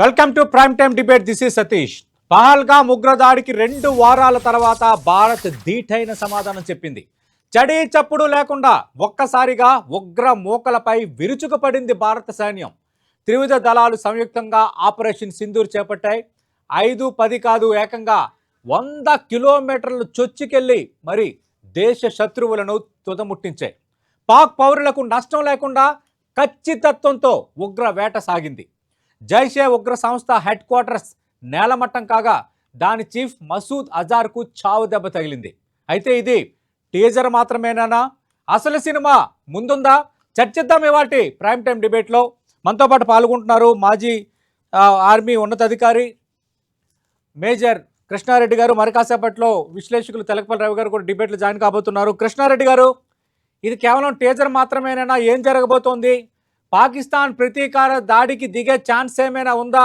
Welcome to prime time debate. This is Satish. Pahalgam ఉగ్రదాడికి 2 వారాల తర్వాత భారత్ ధీటైన సమాధానం చెప్పింది. చడి చప్పుడు లేకుండా ఒక్కసారిగా ఉగ్ర మూకలపై విరుచుకుపడింది భారత సైన్యం. త్రివిధ దళాలు సంయుక్తంగా ఆపరేషన్ సింధూర్ చేపట్టాయి. 5-10 కాదు, ఏకంగా 100 కిలోమీటర్లు చొచ్చుకెళ్లి మరి దేశ శత్రువులను తుదముట్టించాయి. పాక్ పౌరులకు నష్టం లేకుండా ఖచ్చితత్వంతో ఉగ్ర వేట సాగింది. జైషే ఉగ్ర సంస్థ హెడ్ క్వార్టర్స్ నేలమట్టం కాగా దాని చీఫ్ మసూద్ అజార్కు చావు దెబ్బ తగిలింది. అయితే ఇది టీజర్ మాత్రమేనా? అసలు సినిమా ముందుందా? చర్చిద్దాం ఇవాటి ప్రైమ్ టైం డిబేట్లో. మనతో పాటు పాల్గొంటున్నారు మాజీ ఆర్మీ ఉన్నతాధికారి మేజర్ కృష్ణారెడ్డి గారు. మరి కాసేపట్లో విశ్లేషకులు తెలకపల్లి రవి గారు కూడా డిబేట్లో జాయిన్ కాబోతున్నారు. కృష్ణారెడ్డి గారు, ఇది కేవలం టీజర్ మాత్రమేనా? ఏం జరగబోతోంది? పాకిస్తాన్ ప్రతీకార దాడికి దిగే ఛాన్స్ ఏమైనా ఉందా?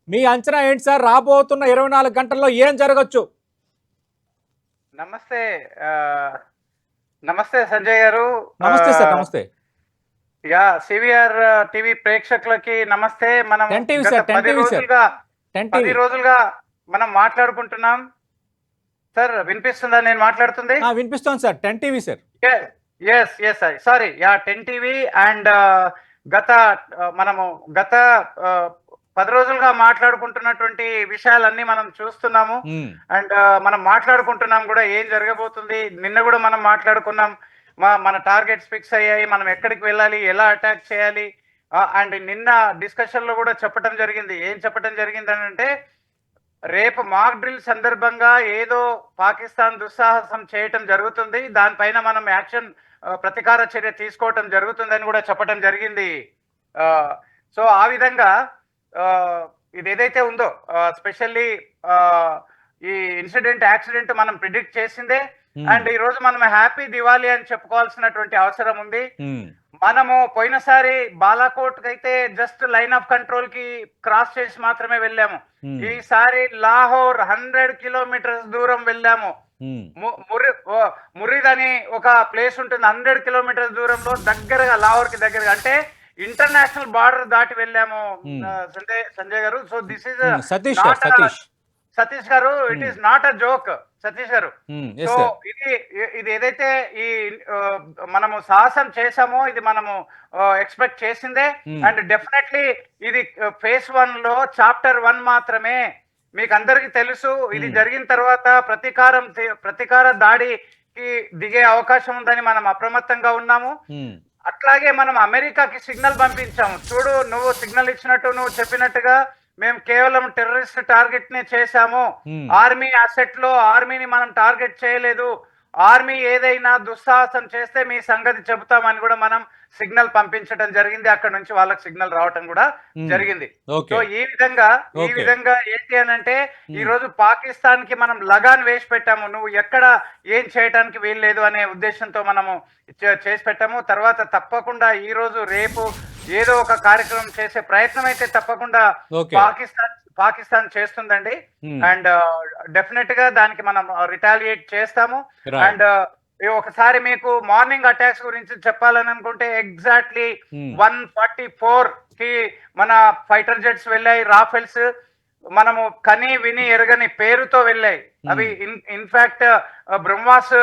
మీ అంచనా ఏంటి సార్? రాబోతున్న 24 గంటల్లో ఏం జరగచ్చు? నమస్తే నమస్తే సంజయ్ గారు. నమస్తే సార్. నమస్తే. యా, సివిఆర్ టీవీ ప్రేక్షకులకి నమస్తే. మనం 10 రోజులుగా మనం మాట్లాడుకుంటున్నాం. సార్ వినిపిస్తుందా నేను మాట్లాడుతుంది? వినిపిస్తుంది sir. 10 TV sir. Yes sorry, yeah 10 TV. And మనము గత 10 రోజులుగా మాట్లాడుకుంటున్నటువంటి విషయాలన్నీ మనం చూస్తున్నాము. అండ్ మనం మాట్లాడుకుంటున్నాం కూడా ఏం జరగబోతుంది. నిన్న కూడా మనం మాట్లాడుకున్నాం, మన టార్గెట్స్ ఫిక్స్ అయ్యాయి, మనం ఎక్కడికి వెళ్ళాలి, ఎలా అటాక్ చేయాలి. అండ్ నిన్న డిస్కషన్ లో కూడా చెప్పడం జరిగింది. ఏం చెప్పడం జరిగింది అంటే, రేపు మాక్ డ్రిల్ సందర్భంగా ఏదో పాకిస్తాన్ దుస్సాహసం చేయటం జరుగుతుంది, దానిపైన మనం యాక్షన్ ప్రతీకార చర్య తీసుకోవటం జరుగుతుందని కూడా చెప్పడం జరిగింది. సో ఆ విధంగా ఇది ఏదైతే ఉందో, స్పెషల్లీ ఈ యాక్సిడెంట్ మనం ప్రిడిక్ట్ చేసిందే. అండ్ ఈ రోజు మనం హ్యాపీ దివాళీ అని చెప్పుకోవాల్సినటువంటి అవసరం ఉంది. మనము పోయినసారి బాలాకోట్ అయితే జస్ట్ లైన్ ఆఫ్ కంట్రోల్ కి క్రాస్ చేసి మాత్రమే వెళ్ళాము. ఈసారి లాహోర్ 100 కిలోమీటర్స్ దూరం వెళ్ళాము. మురిద్ అని ఒక ప్లేస్ ఉంటుంది 100 కిలోమీటర్స్ దూరంలో, దగ్గరగా లాహోర్ కి దగ్గరగా, అంటే ఇంటర్నేషనల్ బార్డర్ దాటి వెళ్ళాము సంజయ్ గారు. సో దిస్ ఇస్ సతీష్ గారు, it is not a joke Satish గారు. సో ఇది ఏదైతే ఈ మనము సాహసం చేసామో ఇది మనము ఎక్స్పెక్ట్ చేసిందే. అండ్ డెఫినెట్లీ ఇది ఫేజ్ 1 లో చాప్టర్ 1 మాత్రమే. మీకు అందరికి తెలుసు, ఇది జరిగిన తర్వాత ప్రతీకార దాడికి దిగే అవకాశం ఉందని మనం అప్రమత్తంగా ఉన్నాము. అట్లాగే మనం అమెరికాకి సిగ్నల్ పంపించాము. చూడు, నువ్వు సిగ్నల్ ఇచ్చినట్టు, నువ్వు చెప్పినట్టుగా మేము కేవలం టెర్రరిస్ట్ టార్గెట్ నే చేశాము, ఆర్మీ అసెట్ లో ఆర్మీని మనం టార్గెట్ చేయలేదు, ఆర్మీ ఏదైనా దుస్సాహసం చేస్తే మీ సంగతి చెబుతామని కూడా మనం సిగ్నల్ పంపించడం జరిగింది. అక్కడ నుంచి వాళ్ళకి సిగ్నల్ రావటం కూడా జరిగింది. సో ఈ విధంగా ఏంటి అని అంటే, ఈ రోజు పాకిస్తాన్ కి మనం లగాన్ వేసి పెట్టాము, నువ్వు ఎక్కడ ఏం చేయడానికి వీల్లేదు అనే ఉద్దేశంతో మనము చేసి పెట్టాము. తర్వాత తప్పకుండా ఈ రోజు రేపు ఏదో ఒక కార్యక్రమం చేసే ప్రయత్నం అయితే తప్పకుండా పాకిస్తాన్ చేస్తుందండి. అండ్ డెఫినెట్ గా దానికి మనం రిటాలియేట్ చేస్తాము. అండ్ ఒకసారి మీకు మార్నింగ్ అటాక్స్ గురించి చెప్పాలని అనుకుంటే, ఎగ్జాక్ట్లీ 144 కి మన ఫైటర్ జెట్స్ వెళ్ళాయి, రాఫెల్స్. మనము కని విని ఎరగని పేరుతో వెళ్ళాయి అవి. ఇన్ఫాక్ట్ బ్రహ్మాస్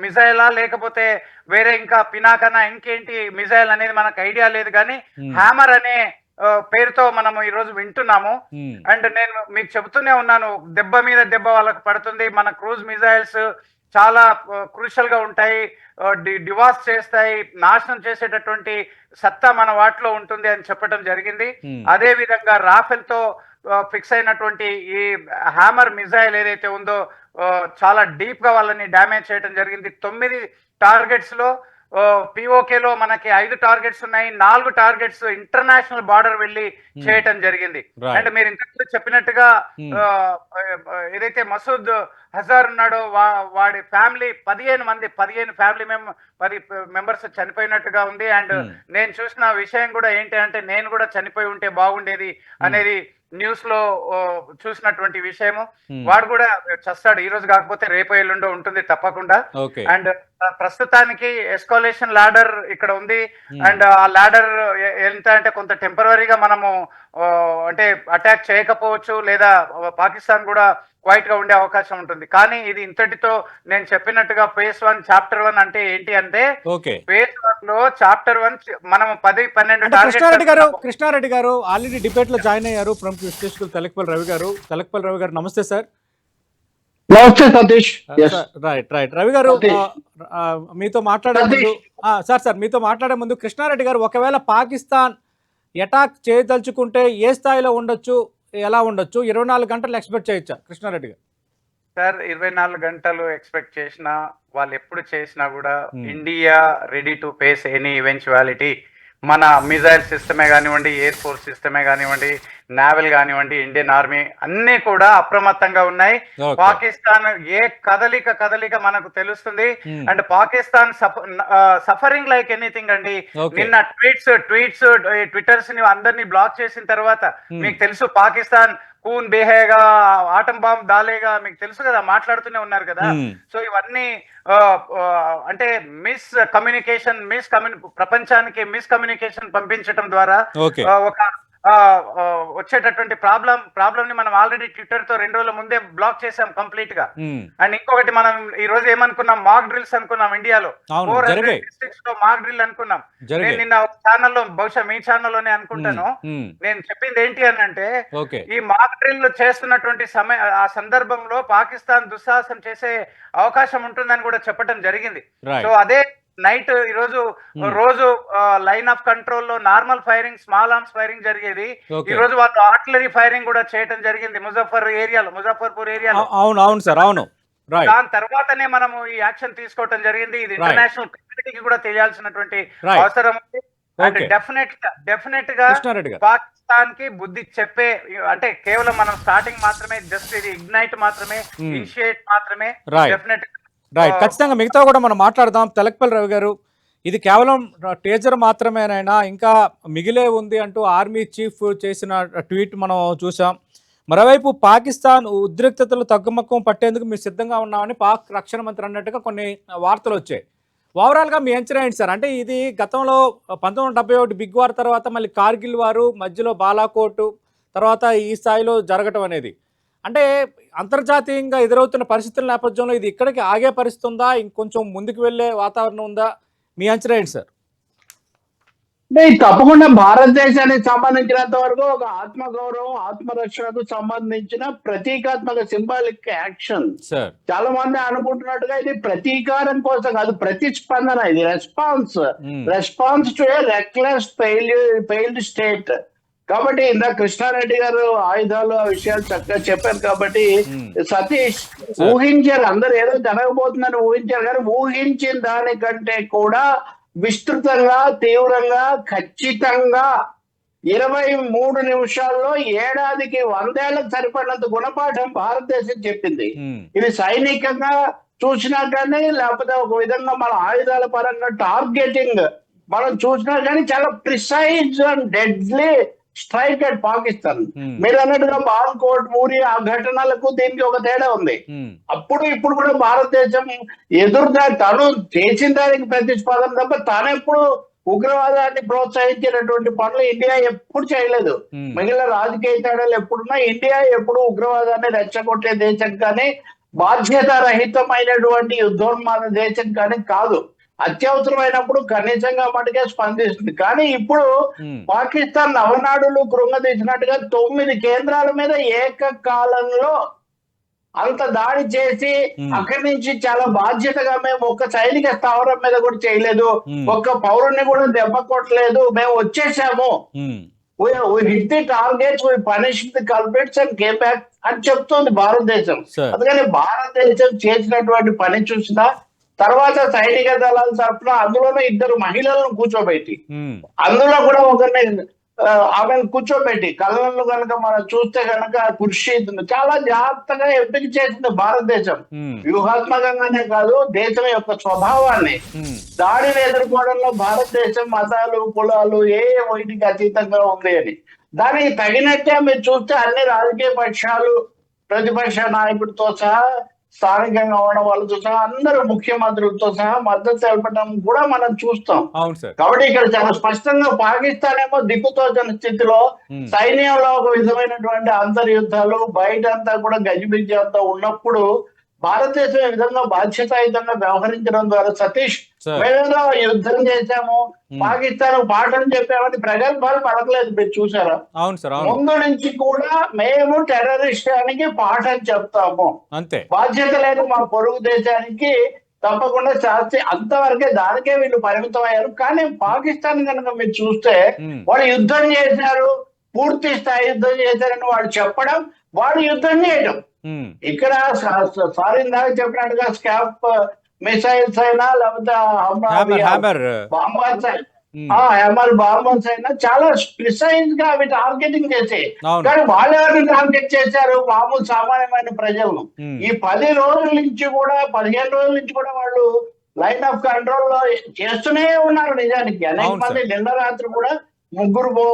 మిజైలా లేకపోతే వేరే ఇంకా పినాకనా ఇంకేంటి మిజైల్ అనేది మనకు ఐడియా లేదు, కానీ హ్యామర్ అనే పేరుతో మనము ఈ రోజు వింటున్నాము. అండ్ నేను మీకు చెబుతూనే ఉన్నాను, దెబ్బ మీద దెబ్బ వాళ్ళకు పడుతుంది. మన క్రూజ్ మిజైల్స్ చాలా క్రూషల్ గా ఉంటాయి, డివాస్ చేస్తాయి, నాశనం చేసేటటువంటి సత్తా మన వాటిలో ఉంటుంది అని చెప్పడం జరిగింది. అదే విధంగా రాఫెల్ తో ఫిక్స్ అయినటువంటి ఈ హ్యామర్ మిజైల్ ఏదైతే ఉందో చాలా డీప్ గా వాళ్ళని డ్యామేజ్ చేయడం జరిగింది. 9 టార్గెట్స్ లో పిఓకేలో మనకి 5 టార్గెట్స్ ఉన్నాయి, 4 టార్గెట్స్ ఇంటర్నేషనల్ బార్డర్ వెళ్ళి చేయటం జరిగింది. అండ్ మీరు ఇంతకు చెప్పినట్టుగా ఏదైతే మసూద్ అజార్ ఉన్నాడో వాడి ఫ్యామిలీ 15 ఫ్యామిలీ మెంబర్స్ చనిపోయినట్టుగా ఉంది. అండ్ నేను చూసిన విషయం కూడా ఏంటి అంటే, నేను కూడా చనిపోయి ఉంటే బాగుండేది అనేది న్యూస్ లో చూసినటువంటి విషయము. వాడు కూడా చస్తాడు, ఈ రోజు కాకపోతే రేపు ఎల్లుండో ఉంటుంది తప్పకుండా. అండ్ ప్రస్తుతానికి ఎస్కాలేషన్ లాడర్ ఇక్కడ ఉంది. అండ్ ఆ లాడర్ ఎంత అంటే కొంత టెంపరరీగా మనము అంటే అటాక్ చేయకపోవచ్చు, లేదా పాకిస్తాన్ కూడా క్వైట్ గా ఉండే అవకాశం ఉంటుంది. కానీ ఇది ఇంతటితో నేను చెప్పినట్టుగా ఫేజ్ 1 చాప్టర్ 1 అంటే ఏంటి అంటే, ఫేజ్ 1 లో చాప్టర్ 1 మనం 10-12 కృష్ణారెడ్డి గారు ఆల్రెడీ డిబేట్ లో జాయిన్ అయ్యారు. ప్రముఖ విశ్లేషకులు తెలకపల్లి రవి గారు నమస్తే సార్. నమస్తే సతీష్. రైట్ రవి గారు, మీతో మాట్లాడే ముందు కృష్ణారెడ్డి గారు, ఒకవేళ పాకిస్తాన్ అటాక్ చేయదలుచుకుంటే ఏ స్థాయిలో ఉండొచ్చు, ఎలా ఉండొచ్చు, 24 గంటలు ఎక్స్పెక్ట్ చేయొచ్చా కృష్ణారెడ్డి గారు? సార్ 24 గంటలు ఎక్స్పెక్ట్ చేసినా, వాళ్ళు ఎప్పుడు చేసినా కూడా India ready to face any eventuality. మన మిజైల్ సిస్టమే కానివ్వండి, ఎయిర్ ఫోర్స్ సిస్టమే కానివ్వండి, నావల్ కానివ్వండి, ఇండియన్ ఆర్మీ అన్ని కూడా అప్రమత్తంగా ఉన్నాయి. పాకిస్తాన్ ఏ కదలిక మనకు తెలుస్తుంది. And Pakistan suffering like anything అండి. నిన్న ట్విట్టర్స్ ని అందరినీ బ్లాక్ చేసిన తర్వాత మీకు తెలుసు, పాకిస్తాన్ కూన్ బేహేగా, ఆటం బాంబ్ దాలేగా, మీకు తెలుసు కదా, మాట్లాడుతూనే ఉన్నారు కదా. సో ఇవన్నీ అంటే ప్రపంచానికి మిస్ కమ్యూనికేషన్ పంపించడం ద్వారా ఒక వచ్చేటటువంటి ప్రాబ్లం ని మనం ఆల్రెడీ ట్విట్టర్ తో 2 రోజుల ముందే బ్లాక్ చేసాం కంప్లీట్ గా. అండ్ ఇంకొకటి, మనం ఈ రోజు ఏమనుకున్నాం, మాక్ డ్రిల్స్ అనుకున్నాం. ఇండియాలో 400 డిస్ట్రిక్ట్స్ లో మాక్ డ్రిల్ అనుకున్నాం. నేను నిన్న ఛానల్లో, బహుశా మీ ఛానల్లోనే అనుకుంటాను, నేను చెప్పింది ఏంటి అని అంటే, ఈ మాక్ డ్రిల్ చేస్తున్నటువంటి ఆ సందర్భంలో పాకిస్తాన్ దుస్సాహసం చేసే అవకాశం ఉంటుందని కూడా చెప్పడం జరిగింది. సో అదే నైట్ రోజు లైన్ ఆఫ్ కంట్రోల్ లో normal firing, small arms firing జరిగేది. ఈ రోజు వాళ్ళు ఆర్టిలరీ ఫైరింగ్ కూడా చేయడం జరిగింది ముజఫర్పూర్ ఏరియాలో. అవును. దాని తర్వాతనే మనము ఈ యాక్షన్ తీసుకోవడం జరిగింది. ఇది ఇంటర్నేషనల్ కమ్యూనిటీకి కూడా తెలియాల్సినటువంటి అవసరం ఉంది. డెఫినెట్ గా పాకిస్తాన్ కి బుద్ధి చెప్పే, అంటే కేవలం మనం స్టార్టింగ్ మాత్రమే, జస్ట్ ఇది ఇగ్నైట్ మాత్రమే, ఇనిషియేట్ మాత్రమే. డెఫినెట్ రైట్, ఖచ్చితంగా మిగతా కూడా మనం మాట్లాడదాం. తెలకపల్లి రవి గారు, ఇది కేవలం టేజర్ మాత్రమేనైనా ఇంకా మిగిలే ఉంది అంటూ ఆర్మీ చీఫ్ చేసిన ట్వీట్ మనం చూసాం. మరోవైపు పాకిస్తాన్ ఉద్రిక్తతలు తగ్గుముఖం పట్టేందుకు మేము సిద్ధంగా ఉన్నామని పాక్ రక్షణ మంత్రి అన్నట్టుగా కొన్ని వార్తలు వచ్చాయి. ఓవరాల్గా మీ అంచనా ఏంటి సార్? అంటే ఇది గతంలో 1971 బిగ్ వార్ తర్వాత మళ్ళీ కార్గిల్ వారు, మధ్యలో బాలాకోట్, తర్వాత ఈ స్థాయిలో జరగటం అనేది, అంటే అంతర్జాతీయంగా ఎదురవుతున్న పరిస్థితుల నేపథ్యంలో ఇది ఇక్కడికి ఆగే పరిస్థితి ఉందా, ఇంకొంచెం ముందుకు వెళ్ళే వాతావరణం ఉందా? మీ అంచనా ఏంటి సార్? తప్పకుండా భారతదేశానికి సంబంధించినంత వరకు ఒక ఆత్మగౌరవం, ఆత్మరక్షణకు సంబంధించిన ప్రతీకాత్మక సింబాలిక్ యాక్షన్. చాలా మంది అనుకుంటున్నట్టుగా ఇది ప్రతీకారం కోసం కాదు, ప్రతిస్పందన. ఇది response to A reckless failed state. కాబట్టి ఇందా కృష్ణారెడ్డి గారు ఆయుధాలు, ఆ విషయాలు చక్కగా చెప్పారు. కాబట్టి సతీష్, ఊహించారు, అందరు ఏదో జరగబోతుందని ఊహించారు, కానీ ఊహించిన దానికంటే కూడా విస్తృతంగా, తీవ్రంగా, ఖచ్చితంగా 23 నిమిషాల్లో ఏడాదికి 100 ఏళ్లకు సరిపడినంత గుణపాఠం భారతదేశం చెప్పింది. ఇది సైనికంగా చూసినా కానీ, లేకపోతే ఒక విధంగా మన ఆయుధాల పరంగా టార్గెటింగ్ మనం చూసినా కానీ, చాలా precise and deadly strike at Pakistan. మీరు అన్నట్టుగా బాల్కోట్, ఊరి ఆ ఘటనలకు దీనికి ఒక తేడా ఉంది. ఇప్పుడు కూడా భారతదేశం తను చేసిన దానికి ప్రతిస్పందన తప్ప తానెప్పుడు ఉగ్రవాదాన్ని ప్రోత్సహించినటువంటి పనులు ఇండియా ఎప్పుడు చేయలేదు. మిగిలిన రాజకీయ తేడాలు ఎప్పుడున్నా ఇండియా ఎప్పుడు ఉగ్రవాదాన్ని రెచ్చగొట్టే దేశం కానీ, బాధ్యత రహితమైనటువంటి యుద్ధోన్మాద దేశం కానీ కాదు. అత్యవసరమైనప్పుడు కనీసంగా మటుకే స్పందిస్తుంది. కానీ ఇప్పుడు పాకిస్తాన్ నవనాడులు కృంగదీసినట్టుగా 9 కేంద్రాల మీద ఏకకాలంలో అంత దాడి చేసి, అక్కడి నుంచి చాలా బాధ్యతగా మేము ఒక్క సైనిక స్థావరం మీద కూడా చేయలేదు, ఒక్క పౌరుణ్ణి కూడా దెబ్బ కొట్టలేదు, మేము వచ్చేసాము, we hit the targets, we punished the culprits and came back అని చెప్తోంది భారతదేశం. అందుకని భారతదేశం చేసినటువంటి పని చూసినా, తర్వాత సైనిక దళాల తరఫున అందులోనే 2 మహిళలను కూర్చోబెట్టి, అందులో కూడా ఒకరిని ఆమెను కూర్చోబెట్టి, కళ్ళను కనుక మనం చూస్తే కనుక ఖుర్షీద్ చాలా జాగ్రత్తగా ఎంపిక చేసింది భారతదేశం. వ్యూహాత్మకంగానే కాదు, దేశం యొక్క స్వభావాన్ని, దాడిని ఎదుర్కోవడంలో భారతదేశం మతాలు, కులాలు వీటికి అతీతంగా ఉంది అని. దానికి తగినట్టే మీరు చూస్తే అన్ని రాజకీయ పక్షాలు, ప్రతిపక్ష నాయకుడితో సహా స్థానికంగా ఉన్న వాళ్ళతో సహా అందరూ ముఖ్యమంత్రులతో సహా మద్దతు తెలపడం కూడా మనం చూస్తాం. అవును సార్. కాబట్టి ఇక్కడ చాలా స్పష్టంగా పాకిస్తాన్ ఏమో దిక్కుతోచని స్థితిలో సైన్యంలో ఒక విధమైనటువంటి అంతర్యుద్ధాలు బయట అంతా కూడా గజిబిజి అంతా ఉన్నప్పుడు భారతదేశం ఈ విధంగా బాధ్యతాయుతంగా వ్యవహరించడం ద్వారా సతీష్ మేమేదో యుద్ధం చేశాము పాకిస్తాన్ పాఠం చెప్పామని ప్రగల్భాలు పడకలేదు. మీరు చూసారా? అవును సార్. ముందు నుంచి కూడా మేము టెర్రరిస్టానికి పాఠం చెప్తాము, అంతే, బాధ్యత లేదు మా పొరుగు దేశానికి తప్పకుండా శాస్త్రి అంతవరకే, దానికే వీళ్ళు పరిమితం అయ్యారు. కానీ పాకిస్తాన్ కనుక మీరు చూస్తే వాళ్ళు యుద్ధం చేశారు, పూర్తి స్థాయి యుద్ధం చేశారని వాళ్ళు చెప్పడం, వాళ్ళు యుద్ధం చేయడం. ఇక్కడ సారీ ఇందాక చెప్పినట్టుగా స్కాప్ మిసైల్స్ అయినా లేకపోతే హ్యామర్ బాంబర్స్ అయినా చాలా ప్రిసైజ్ గా అవి టార్గెటింగ్ చేసాయి. కానీ వాళ్ళు ఎవరిని టార్గెట్ చేశారు? మామూలు సామాన్యమైన ప్రజలను. ఈ 10 రోజుల నుంచి కూడా 15 రోజుల నుంచి కూడా వాళ్ళు లైన్ ఆఫ్ కంట్రోల్ లో చేస్తూనే ఉన్నారు. నిజానికి అనేక మంది నిన్న రాత్రి కూడా 3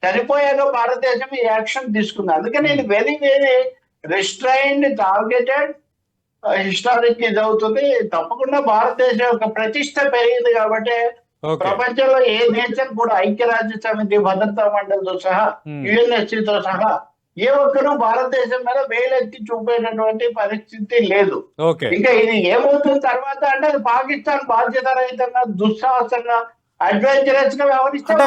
చనిపోయాక భారతదేశం ఈ యాక్షన్ తీసుకుంది. అందుకని ఇది very very restrained targeted historic ఇది అవుతుంది. తప్పకుండా భారతదేశం యొక్క ప్రతిష్ట పెరిగింది కాబట్టి ప్రపంచంలో ఏ దేశం కూడా ఐక్యరాజ్య సమితి భద్రతా మండలితో సహా యుఎన్ఎస్సితో సహా ఏ ఒక్కరూ భారతదేశం మీద వేలెత్తి చూపేటటువంటి పరిస్థితి లేదు. ఇంకా ఇది ఏమవుతుంది తర్వాత అంటే అది పాకిస్తాన్ బాధ్యత రహితంగా దుస్సాహసంగా అడ్వెంచరస్ గా అంటే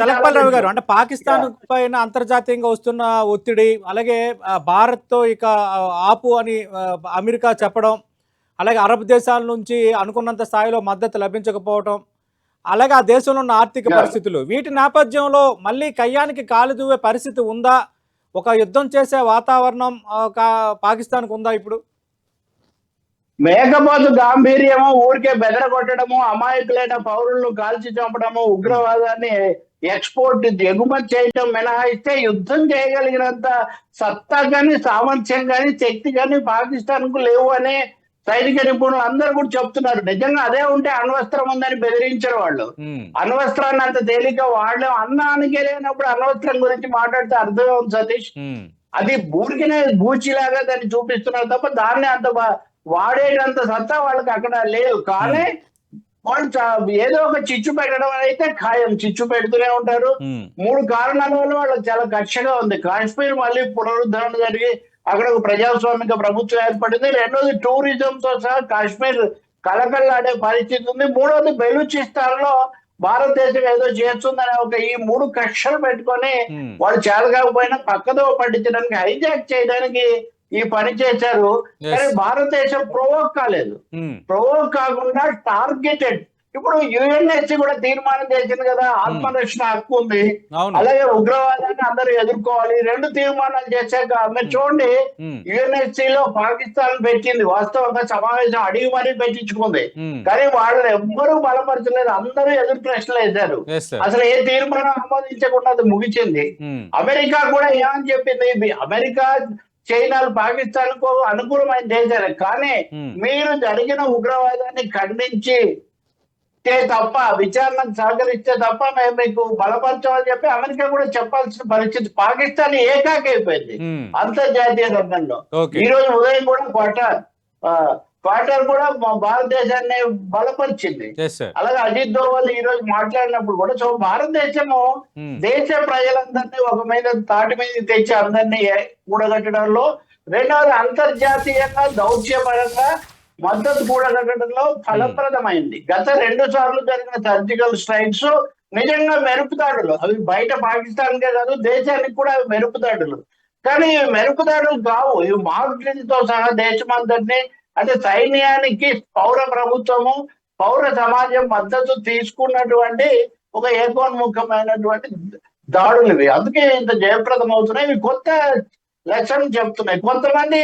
తెలకపల్లిరావు గారు అంటే పాకిస్తాన్ పైన అంతర్జాతీయంగా వస్తున్న ఒత్తిడి, అలాగే భారత్ తో ఇక ఆపు అని అమెరికా చెప్పడం, అలాగే అరబ్ దేశాల నుంచి అనుకున్నంత స్థాయిలో మద్దతు లభించకపోవడం, అలాగే ఆ దేశంలో ఉన్న ఆర్థిక పరిస్థితులు, వీటి నేపథ్యంలో మళ్ళీ కయ్యానికి కాలు దువ్వే పరిస్థితి ఉందా? ఒక యుద్ధం చేసే వాతావరణం పాకిస్తాన్కు ఉందా ఇప్పుడు? మేకపోతు గాంభీర్యము, ఊరికే బెదరగొట్టడము, అమాయకులైన పౌరులను కాల్చి చంపడము, ఉగ్రవాదాన్ని ఎక్స్పోర్ట్ ఎగుమతి చేయటం మినహాయిస్తే యుద్ధం చేయగలిగినంత సత్తా కానీ సామర్థ్యం కానీ శక్తి కానీ పాకిస్తాన్ కు లేవు అని సైనిక నిపుణులు అందరూ కూడా చెప్తున్నారు. నిజంగా అదే ఉంటే అణ్వస్త్రం ఉందని బెదిరించారు వాళ్ళు. అణ్వస్త్రాన్ని అంత తేలిక వాడలేం. అన్నానికి లేనప్పుడు అణ్వస్త్రం గురించి మాట్లాడితే అర్థమే ఉంది సతీష్. అది ఊరికినే బూచిలాగా దాన్ని చూపిస్తున్నారు తప్ప దాన్ని అంత వాడేటంత సత్తా వాళ్ళకి అక్కడ లేదు. కానీ వాళ్ళు ఏదో ఒక చిచ్చు పెట్టడం అయితే ఖాయం. చిచ్చు పెడుతూనే ఉంటారు. 3 కారణాల వల్ల వాళ్ళకి చాలా కక్షగా ఉంది. కాశ్మీర్ మళ్ళీ పునరుద్ధరణ జరిగి అక్కడ ఒక ప్రజాస్వామిక ప్రభుత్వం ఏర్పడింది. రెండోది టూరిజం తో సహా కాశ్మీర్ కలకల్లాడే పరిస్థితి ఉంది. మూడోది బెలూచిస్తాన్ లో భారతదేశం ఏదో చేస్తుందనే ఒక ఈ 3 కక్షలు పెట్టుకొని వాళ్ళు చేతకాకపోయినా పక్కదో పట్టించడానికి హైజాక్ చేయడానికి ఈ పని చేశారు. కానీ భారతదేశం ప్రొవోక్ కాలేదు. ప్రొవోక్ కాకుండా టార్గెటెడ్. ఇప్పుడు యుఎన్ఎస్సి కూడా తీర్మానం చేసింది కదా, ఆత్మరక్షణ హక్కు ఉంది, అలాగే ఉగ్రవాదాన్ని అందరూ ఎదుర్కోవాలి. 2 తీర్మానాలు చేశాక మీరు చూడండి, యుఎన్ఎస్సి లో పాకిస్తాన్ పెట్టింది. వాస్తవంగా సమావేశం అడిగి మరీ పెట్టించుకుంది. కానీ వాళ్ళని ఎవ్వరూ బలపరచలేదు. అందరూ ఎదురు ప్రశ్నలు వేశారు. అసలు ఏ తీర్మానం ఆమోదించకుండా అది ముగిసింది. అమెరికా కూడా ఏమని చెప్పింది? అమెరికా చైనాలు పాకిస్తాన్ కు అనుకూలమైన దేశాలు. కానీ మీరు జరిగిన ఉగ్రవాదాన్ని ఖండించి తప్ప, విచారణకు సహకరిస్తే తప్ప మేము మీకు బలపరచమని చెప్పి అమెరికా కూడా చెప్పాల్సిన పరిస్థితి. పాకిస్తాన్ ఏకాకైపోయింది అంతర్జాతీయ రంగంలో. ఈ రోజు ఉదయం కూడా క్వార్టర్ కూడా భారతదేశాన్ని బలపరిచింది. అలాగే అజిత్ దోవల్ ఈ రోజు మాట్లాడినప్పుడు కూడా సో భారతదేశము దేశ ప్రజలందరినీ ఒక మీద తాటి మీద తెచ్చి అందరినీ కూడగట్టడంలో, రెండవది అంతర్జాతీయంగా దౌత్యపరంగా మద్దతు కూడగట్టడంలో ఫలప్రదమైంది. గత 2 సార్లు జరిగిన సర్జికల్ స్ట్రైక్స్ నిజంగా మెరుపుదాడులు. అవి బయట పాకిస్తాన్కే కాదు దేశానికి కూడా మెరుపుదాడులు. కానీ మెరుపుదాడులు కావు, ఇవి మార్కెట్తో సహా దేశమందరినీ, అంటే సైన్యానికి పౌర ప్రభుత్వము పౌర సమాజం మద్దతు తీసుకున్నటువంటి ఒక ఏకోన్ముఖమైనటువంటి దాడులు ఇవి. అందుకే ఇంత జయప్రదం అవుతున్నాయి. ఇవి కొత్త లెసన్ చెప్తున్నాయి. కొంతమంది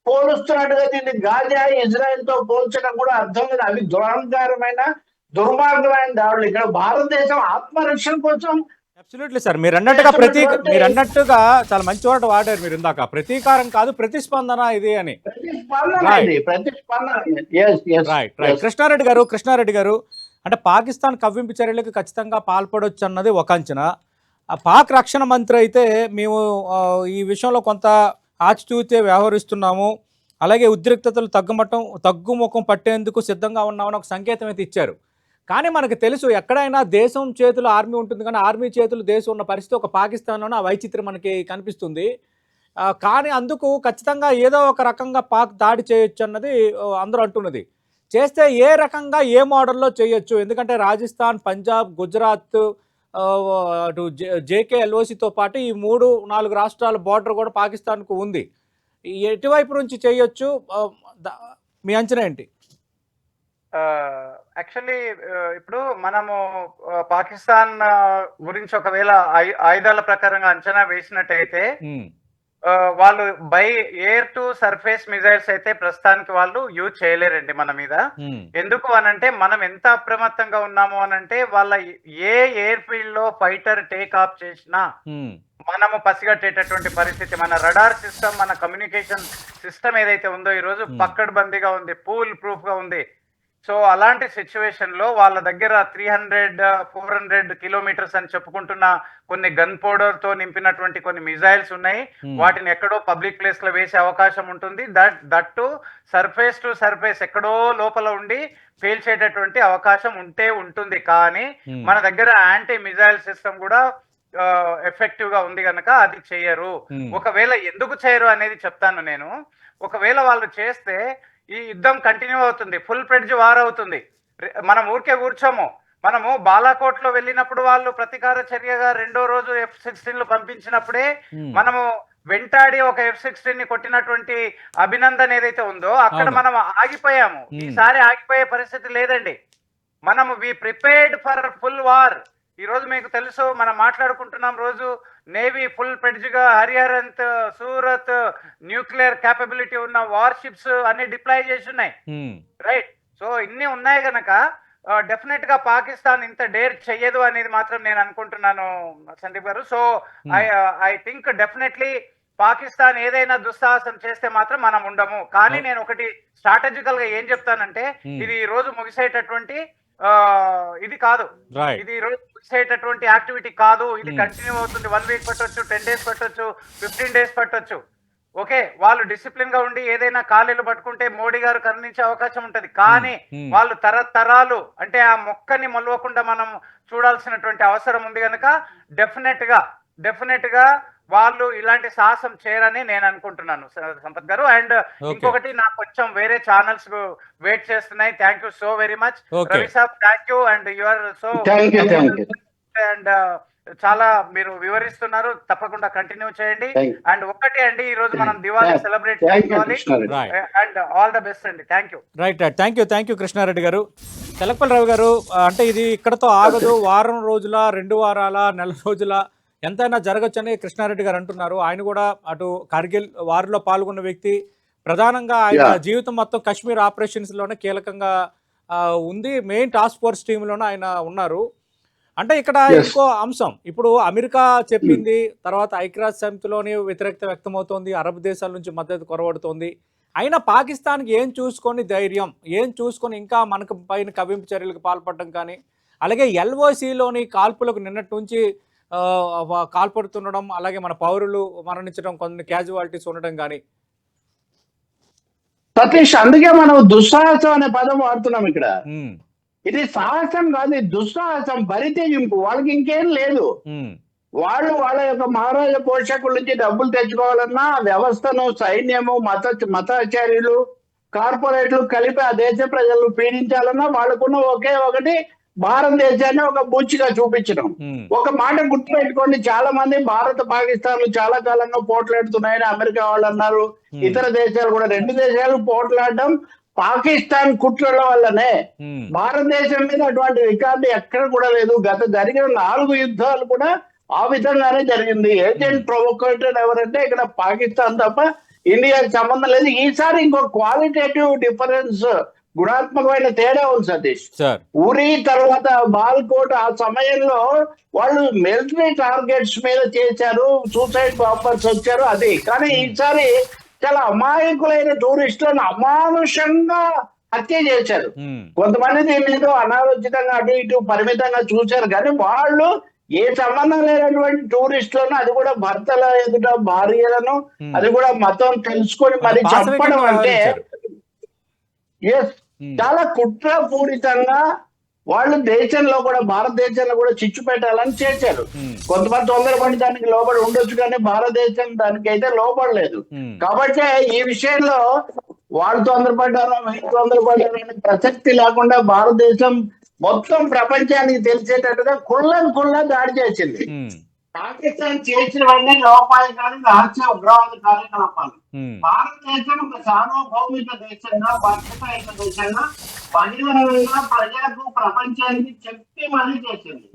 పోలుస్తున్నట్టుగా దీన్ని గాజా ఇజ్రాయెల్ తో పోల్చడం కూడా అర్థం లేదు. అవి దురహంకారమైన దుర్మార్గమైన దాడులు. ఇక్కడ భారతదేశం ఆత్మరక్షణ కోసం అబ్సల్యూట్లీ సార్, మీరు అన్నట్టుగా చాలా మంచి మాట వాడారు మీరు ఇందాక. ప్రతీకారం కాదు, ప్రతిస్పందన ఇది అని. కృష్ణారెడ్డి గారు అంటే పాకిస్తాన్ కవ్వింపు చర్యలకు ఖచ్చితంగా పాల్పడొచ్చు అన్నది ఒక అంచనా. ఆ పాక్ రక్షణ మంత్రి అయితే మేము ఈ విషయంలో కొంత ఆచితూచే వ్యవహరిస్తున్నాము, అలాగే ఉద్రిక్తతలు తగ్గుముఖం పట్టేందుకు సిద్ధంగా ఉన్నామని ఒక సంకేతం అయితే ఇచ్చారు. కానీ మనకు తెలుసు ఎక్కడైనా దేశం చేతులు ఆర్మీ ఉంటుంది, కానీ ఆర్మీ చేతులు దేశం ఉన్న పరిస్థితి ఒక పాకిస్తాన్లోనే ఆ వైచిత్రం మనకి కనిపిస్తుంది. కానీ అందుకు ఖచ్చితంగా ఏదో ఒక రకంగా పాక్ దాడి చేయొచ్చు అన్నది అందరూ అంటున్నది. చేస్తే ఏ రకంగా ఏ మోడల్లో చేయొచ్చు? ఎందుకంటే రాజస్థాన్, పంజాబ్, గుజరాత్, అటు JKLOCతో పాటు ఈ 3-4 రాష్ట్రాల బోర్డర్ కూడా పాకిస్తాన్కు ఉంది. ఎటువైపు నుంచి చేయొచ్చు? మీ అంచనా ఏంటి? యాక్చువల్లీ ఇప్పుడు మనము పాకిస్తాన్ గురించి ఒకవేళ ఆయుధాల ప్రకారంగా అంచనా వేసినట్టయితే వాళ్ళు by air to surface missiles అయితే ప్రస్తుతానికి వాళ్ళు యూజ్ చేయలేరండి మన మీద. ఎందుకు అనంటే మనం ఎంత అప్రమత్తంగా ఉన్నాము అనంటే వాళ్ళ ఏ ఎయిర్ ఫీల్డ్ లో ఫైటర్ టేక్ ఆఫ్ చేసినా మనము పసిగట్టేటటువంటి పరిస్థితి. మన రడార్ సిస్టమ్, మన కమ్యూనికేషన్ సిస్టమ్ ఏదైతే ఉందో ఈ రోజు పక్కడ్బందీగా ఉంది, ఫుల్ ప్రూఫ్ గా ఉంది. సో అలాంటి సిచ్యువేషన్ లో వాళ్ళ దగ్గర 300-400 కిలోమీటర్స్ అని చెప్పుకుంటున్న కొన్ని గన్ పౌడర్ తో నింపినటువంటి కొన్ని మిజైల్స్ ఉన్నాయి. వాటిని ఎక్కడో పబ్లిక్ ప్లేస్ లో వేసే అవకాశం ఉంటుంది. దట్ టు సర్ఫేస్ ఎక్కడో లోపల ఉండి పేల్చేటటువంటి అవకాశం ఉంటుంది. కానీ మన దగ్గర యాంటీ మిజైల్ సిస్టమ్ కూడా ఎఫెక్టివ్ గా ఉంది కనుక అది చేయరు. ఒకవేళ ఎందుకు చేయరు అనేది చెప్తాను నేను. ఒకవేళ వాళ్ళు చేస్తే ఈ యుద్ధం కంటిన్యూ అవుతుంది, ఫుల్ ఫ్లెడ్జ్ వార్ అవుతుంది. మనం ఊరికే కూర్చోము. మనము బాలాకోట్ లో వెళ్ళినప్పుడు వాళ్ళు ప్రతీకార చర్యగా 2వ రోజు F-16 పంపించినప్పుడే మనము వెంటాడి ఒక F-16 కొట్టినటువంటి అభినందన్ ఏదైతే ఉందో అక్కడ మనం ఆగిపోయాము. ఈసారి ఆగిపోయే పరిస్థితి లేదండి. మనము we prepared for full war. ఈ రోజు మీకు తెలుసు, మనం మాట్లాడుకుంటున్నాం రోజు నేవీ ఫుల్ ఫ్లెడ్జ్ గా హరిహరంత్, సూరత్ న్యూక్లియర్ క్యాపబిలిటీ ఉన్న వార్షిప్స్ అన్ని డిప్లాయ్ చేసి ఉన్నాయి, రైట్? సో ఇన్ని ఉన్నాయి గనక డెఫినెట్ గా పాకిస్తాన్ ఇంత డేర్ చెయ్యదు అనేది మాత్రం నేను అనుకుంటున్నాను సందీప్ గారు. So I think definitely Pakistan ఏదైనా దుస్సాహసం చేస్తే మాత్రం మనం ఉండము. కానీ నేను ఒకటి స్ట్రాటజికల్ గా ఏం చెప్తానంటే, ఇది ఈ రోజు ముగిసేటటువంటి ఇది కాదు, ఇది ఈ రోజు ముగిసేటటువంటి యాక్టివిటీ కాదు. ఇది కంటిన్యూ అవుతుంది. 1 వీక్ పట్టొచ్చు, 10 డేస్ పట్టొచ్చు, 15 డేస్ పట్టొచ్చు. ఓకే, వాళ్ళు డిసిప్లిన్ గా ఉండి ఏదైనా ఖాళీలు పట్టుకుంటే మోడీ గారు కరుణించే అవకాశం ఉంటది. కానీ వాళ్ళు తరతరాలు అంటే ఆ మొక్కని మొలవకుండా మనం చూడాల్సినటువంటి అవసరం ఉంది కనుక డెఫినెట్ గా వాళ్ళు ఇలాంటి సాహసం చేయరని నేను అనుకుంటున్నాను సంపత్ గారు. అండ్ ఇంకొకటి, నాకు కొంచెం వేరే ఛానల్స్ వెయిట్ చేస్తున్నాయి. Thank you so very much Ravi సాబ్, thank you. And you are so and చాలా మీరు వివరిస్తున్నారు, తప్పకుండా కంటిన్యూ చేయండి. అండ్ ఒకటి అండి, ఈ రోజు మనం దివాళీ సెలబ్రేట్ చేసుకోవాలి. అండ్ ఆల్ ద బెస్ట్ అండి. Thank you. Right, thank you Krishna Reddy గారు. తెలకపల్లి రావు గారు, అంటే ఇది ఇక్కడతో ఆగదు, వారం రోజుల, 2 వారాల, నెల రోజుల ఎంతైనా జరగచ్చని కృష్ణారెడ్డి గారు అంటున్నారు. ఆయన కూడా అటు కార్గిల్ వారిలో పాల్గొన్న వ్యక్తి. ప్రధానంగా ఆయన జీవితం మొత్తం కాశ్మీర్ ఆపరేషన్స్ లోనే కీలకంగా ఉంది. మెయిన్ టాస్క్ ఫోర్స్ టీంలోనే ఆయన ఉన్నారు. అంటే ఇక్కడ ఇంకో అంశం, ఇప్పుడు అమెరికా చెప్పింది, తర్వాత ఐక్యరాజ్య సమితిలోని వ్యతిరేకత వ్యక్తమవుతోంది, అరబ్ దేశాల నుంచి మద్దతు కొరవడుతోంది. అయినా పాకిస్తాన్కి ఏం చూసుకొని ధైర్యం, ఏం చూసుకొని ఇంకా మనకు పైన కవ్వింపు చర్యలకు పాల్పడడం కానీ, అలాగే LOCలోని కాల్పులకు నిన్నటి నుంచి కాల్పడుతుండడం, అలాగే మన పౌరులు మరణించడం, కొన్ని క్యాజువాలిటీస్ ఉండడం కానీ. సతీష్, అందుకే మనం దుస్సాహసం అనే పదం వాడుతున్నాం ఇక్కడ. ఇది సాహసం కాదు, ఇది దుస్సాహసం, బరితెజింపు. వాళ్ళకి ఇంకేం లేదు. వాళ్ళు వాళ్ళ యొక్క మహారాజ పోషకుల నుంచి డబ్బులు తెచ్చుకోవాలన్నా వ్యవస్థను, సైన్యము, మతాచార్యులు, కార్పొరేట్లు కలిపి ఆ దేశ ప్రజలను పీడించాలన్నా వాళ్ళకున్న ఒకే ఒకటి భారతదేశాన్ని ఒక బూచిగా చూపించడం. ఒక మాట గుర్తుపెట్టుకోండి, చాలా మంది భారత పాకిస్తాన్లు చాలా కాలంగా పోట్లాడుతున్నాయని అమెరికా వాళ్ళు అన్నారు, ఇతర దేశాలు కూడా. 2 దేశాలు పోట్లాడడం పాకిస్తాన్ కుట్రల వల్లనే. భారతదేశం మీద అటువంటి రికార్డు ఎక్కడ కూడా లేదు. జరిగిన 4 యుద్ధాలు కూడా ఆ విధంగానే జరిగింది. ఏజెంట్ ప్రొవోకేటర్ ఎవరంటే ఇక్కడ పాకిస్తాన్ తప్ప ఇండియాకి సంబంధం లేదు. ఈసారి ఇంకో క్వాలిటేటివ్ డిఫరెన్స్, గుణాత్మకమైన తేడా ఉంది సతీష్. ఉరి తర్వాత బాల్కోట్ ఆ సమయంలో వాళ్ళు మిలిటరీ టార్గెట్స్ మీద చేశారు, సూసైడ్ బాంబర్స్ వచ్చారు, అది. కానీ ఈసారి చాలా అమాయకులైన టూరిస్టులను అమానుషంగా హత్య చేశారు. కొంతమంది దీని మీద అనాలోచితంగా అటు ఇటు పరిమితంగా చూశారు, కానీ వాళ్ళు ఏ సంబంధం లేనటువంటి టూరిస్టులను, అది కూడా భర్తల ఎదుట భార్యలను, అది కూడా మతం తెలుసుకొని మరి చంపడం అంటే చాలా కుట్రపూరితంగా వాళ్ళు దేశంలో కూడా, భారతదేశంలో కూడా చిచ్చు పెట్టాలని చేశారు. కొంతమంది తొందరపడి దానికి లోబడి ఉండొచ్చు, కానీ భారతదేశం దానికి అయితే లోబడలేదు. కాబట్టి ఈ విషయంలో వాళ్ళు తొందరపడ్డారో వీళ్ళు తొందరపడ్డారో అనే ప్రసక్తి లేకుండా భారతదేశం మొత్తం ప్రపంచానికి తెలిసేటట్టుగా కుళ్ళ దాడి చేసింది. పాకిస్తాన్ చేసినవన్నీ లోపాయకాలు, రహస్య ఉగ్రవాద కార్యకలాపాలు. భారతదేశం ఒక సార్వభౌమిక దేశంగా, బాధ్యతాయుత దేశంగా, బహిరంగంగా ప్రజలకు, ప్రపంచానికి చెప్పి మళ్ళీ చేసింది.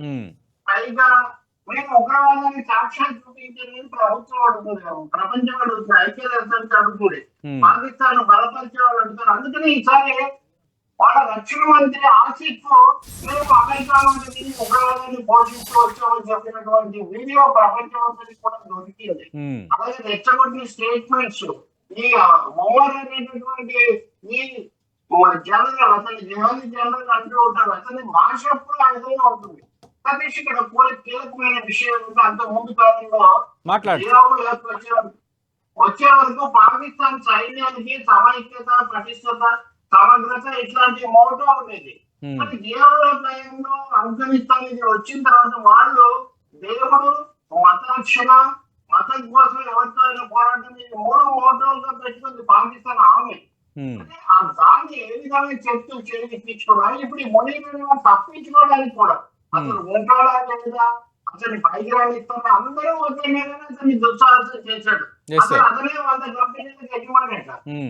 పైగా మేము ఉగ్రవాదాన్ని సాక్ష్యాలు చూపించేది ప్రభుత్వం అడుగుతుంది, ప్రపంచం అడుగుతుంది, ఐక్యరాజ్యానికి అడుగుతుంది, పాకిస్తాన్ బలపరిచే వాళ్ళు అడుగుతారు. అందుకని ఈసారి వాళ్ళ రక్షణ మంత్రి ఆసిఫ్ మేము అమెరికాలో ఉగ్రవాదాన్ని పోషిస్తూ వచ్చామని చెప్పినటువంటి వీడియో ప్రపంచమంతటి కూడా దొరికింది. అలాగే రెచ్చగొట్టిన స్టేట్మెంట్స్, ఈ ఓవర్ అనేటటువంటి ఈ జనరల్, అతని జిహాదీ జనరల్ అంటూ ఉంటారు, అతని భాష కూడా ఆ విధంగా ఉంటుంది. సతీష్, ఇక్కడ కీలకమైన విషయం అంటే అంత ముందు కాలంలో వచ్చే వరకు పాకిస్తాన్ సైన్యానికి సమైక్యత, పటిష్టత, సమగ్రత ఇట్లాంటి మోటో ఉండేది. కానీ జీవోపాయంలో ఆఫ్ఘనిస్తాన్ వచ్చిన తర్వాత వాళ్ళు దేవుడు, మత రక్షణ, మతం కోసం ఎవరితో అయినా పోరాటం, మూడు మోటోలుగా పెట్టుకుంది పాకిస్తాన్ ఆమె. ఆ దాన్ని ఏ విధంగా చెప్తూ చేయించుకున్నారు. ఇప్పుడు ఈ మొదటి తప్పించుకోవడానికి కూడా అసలు ఉంటాడా లేదా, అతని పైకి ఇస్తున్నా అందరూ ఒకే మీద అతన్ని దుస్సాహసం చేశాడు. అసలు అతనే 100 కంపెనీలకు యజమానట.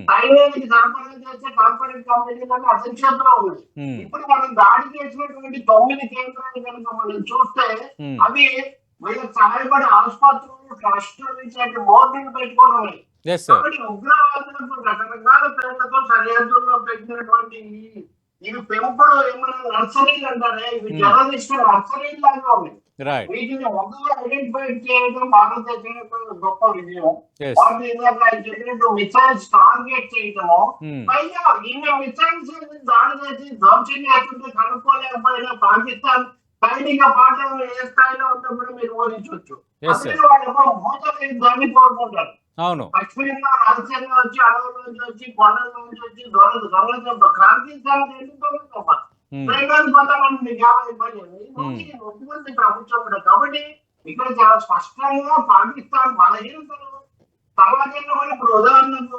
సైన్యానికి సరఫరా చేసే కార్పొరేట్ కంపెనీలను అతని చేతిలో ఉన్నాయి. ఇప్పుడు మనం దాడి చేసినటువంటి 9 కేంద్రాలు కనుక మనం చూస్తే అవి వీళ్ళకి సహాయపడే ఆసుపత్రులు, ట్రస్టులు, ఇట్లాంటి బోర్డులు పెట్టుకొని ఉన్నాయి. కాబట్టి ఉగ్రవాదులకు రకరకాల పేర్లతో సరిహద్దుల్లో పెట్టినటువంటి ఇవి పెంపుడు ఏమైనా నర్సరీలు అంటారే, ఇవి జర్నలిస్టు నర్సరీలు లాగా ఉన్నాయి. వీటిని ముందుగా ఐడెంటిఫై చేయడం భారతదేశం యొక్క గొప్ప విజయం. వాటి చెప్పినట్టు మిసైల్స్ టార్గెట్ చేయడము, పైగా ఈమె మిసైల్స్ దాడి చేసి ధ్వంసం చేస్తుంటే కనుక్కోలేకపోయినా పాకిస్తాన్ సైనిక పాఠం ఏ స్థాయిలో ఉందో కూడా మీరు ఊహించవచ్చు. అందుకే వాళ్ళు ఎప్పుడు మూతల యుద్ధాన్ని కోరుకుంటారు. కశ్మీర్ లో రహస్యంగా వచ్చి, అడవుల నుంచి వచ్చి, కొండల నుంచి వచ్చి దొంగ క్రాంతిస్తానికి ఎందుకు ప్రభుత్వం కూడా. కాబట్టి ఇక్కడ చాలా స్పష్టంగా పాకిస్తాన్ బలహీనతలు సమాజంలో కూడా, ఇప్పుడు ఉదాహరణకు